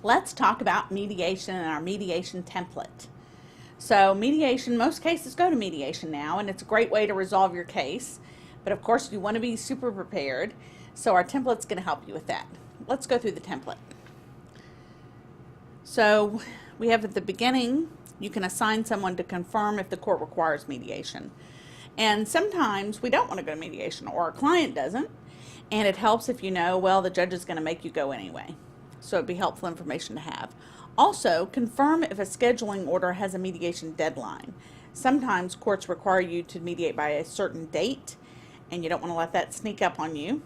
Let's talk about mediation and our mediation template. So mediation, most cases go to mediation now, and it's a great way to resolve your case. But of course, you want to be super prepared. So our template's going to help you with that. Let's go through the template. So we have at the beginning, you can assign someone to confirm if the court requires mediation. And sometimes we don't want to go to mediation, or our client doesn't. And it helps if you know, well, the judge is going to make you go anyway. So it'd be helpful information to have. Also, confirm if a scheduling order has a mediation deadline. Sometimes courts require you to mediate by a certain date, and you don't want to let that sneak up on you.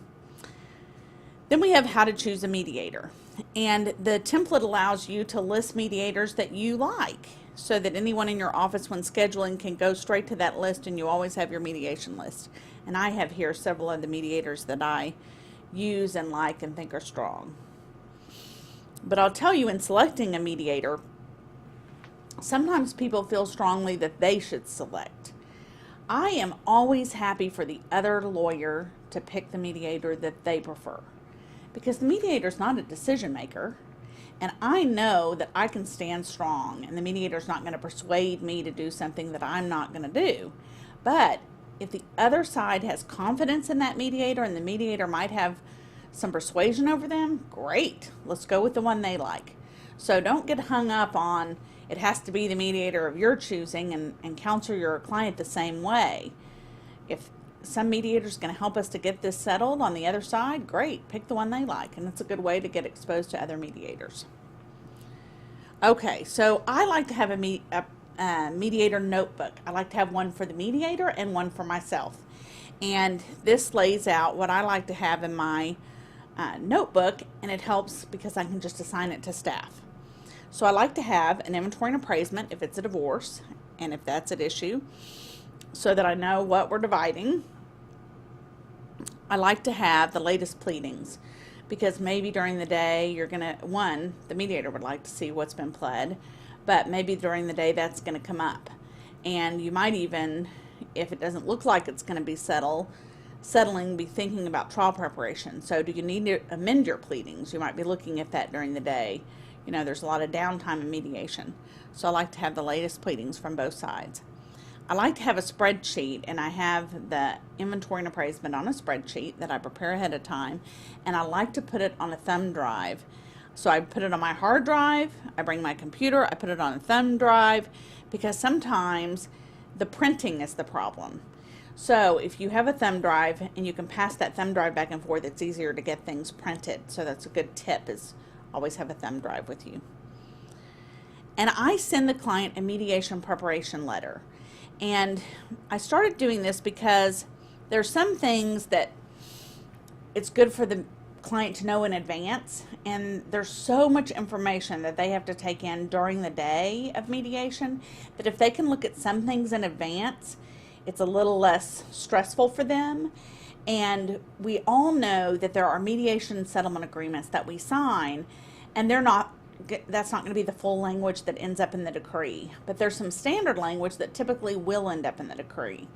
Then we have how to choose a mediator. And the template allows you to list mediators that you like, so that anyone in your office when scheduling can go straight to that list, and you always have your mediation list. And I have here several of the mediators that I use and like and think are strong. But I'll tell you, in selecting a mediator, sometimes people feel strongly that they should select. I am always happy for the other lawyer to pick the mediator that they prefer, because the mediator is not a decision maker, and I know that I can stand strong, and the mediator is not going to persuade me to do something that I'm not going to do. But if the other side has confidence in that mediator, and the mediator might have some persuasion over them, great. Let's go with the one they like. So don't get hung up on it has to be the mediator of your choosing, and counsel your client the same way. If some mediator is going to help us to get this settled on the other side, great. Pick the one they like, and it's a good way to get exposed to other mediators. Okay, so I like to have a mediator notebook. I like to have one for the mediator and one for myself. And this lays out what I like to have in my notebook, and it helps because I can just assign it to staff. So I like to have an inventory and appraisement if it's a divorce, and if that's at issue, so that I know what we're dividing. I like to have the latest pleadings, because maybe during the day you're going to, the mediator would like to see what's been pled, but maybe during the day that's going to come up. And you might even, if it doesn't look like it's going to be settling, be thinking about trial preparation. So do you need to amend your pleadings? You might be looking at that during the day. You know, there's a lot of downtime in mediation. So I like to have the latest pleadings from both sides. I like to have a spreadsheet, and I have the inventory and appraisement on a spreadsheet that I prepare ahead of time, and I like to put it on a thumb drive. So I put it on my hard drive, I bring my computer, I put it on a thumb drive, because sometimes the printing is the problem. So if you have a thumb drive and you can pass that thumb drive back and forth, it's easier to get things printed. So that's a good tip, is always have a thumb drive with you. And I send the client a mediation preparation letter. And I started doing this because there's some things that it's good for the client to know in advance, and there's so much information that they have to take in during the day of mediation that if they can look at some things in advance, it's a little less stressful for them. And we all know that there are mediation settlement agreements that we sign, and that's not going to be the full language that ends up in the decree. But there's some standard language that typically will end up in the decree.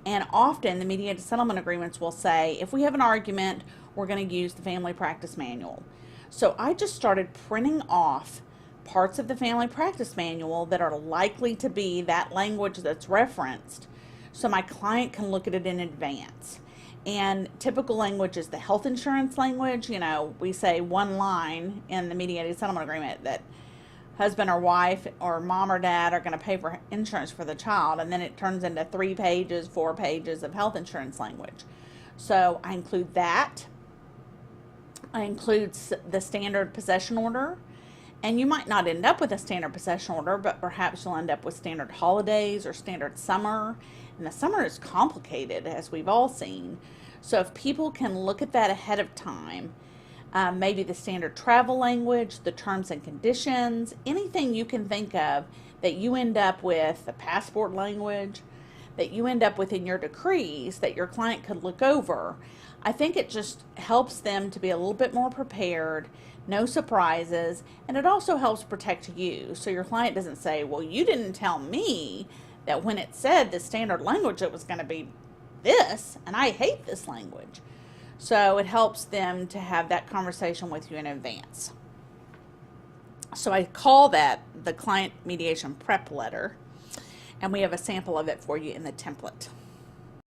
And often the mediated settlement agreements will say, if we have an argument, we're going to use the family practice manual. So I just started printing off parts of the family practice manual that are likely to be that language that's referenced, so my client can look at it in advance. And typical language is the health insurance language. You know, we say one line in the mediated settlement agreement that husband or wife or mom or dad are going to pay for insurance for the child, and then it turns into 3 pages, 4 pages of health insurance language. So I include that. I include the standard possession order. And you might not end up with a standard possession order, but perhaps you'll end up with standard holidays or standard summer. And the summer is complicated, as we've all seen. So if people can look at that ahead of time, maybe the standard travel language, the terms and conditions, anything you can think of that you end up with, the passport language, that you end up with in your decrees that your client could look over, I think it just helps them to be a little bit more prepared, no surprises, and it also helps protect you. So your client doesn't say, well, you didn't tell me that when it said the standard language it was going to be this, and I hate this language. So it helps them to have that conversation with you in advance. So I call that the client mediation prep letter, and we have a sample of it for you in the template.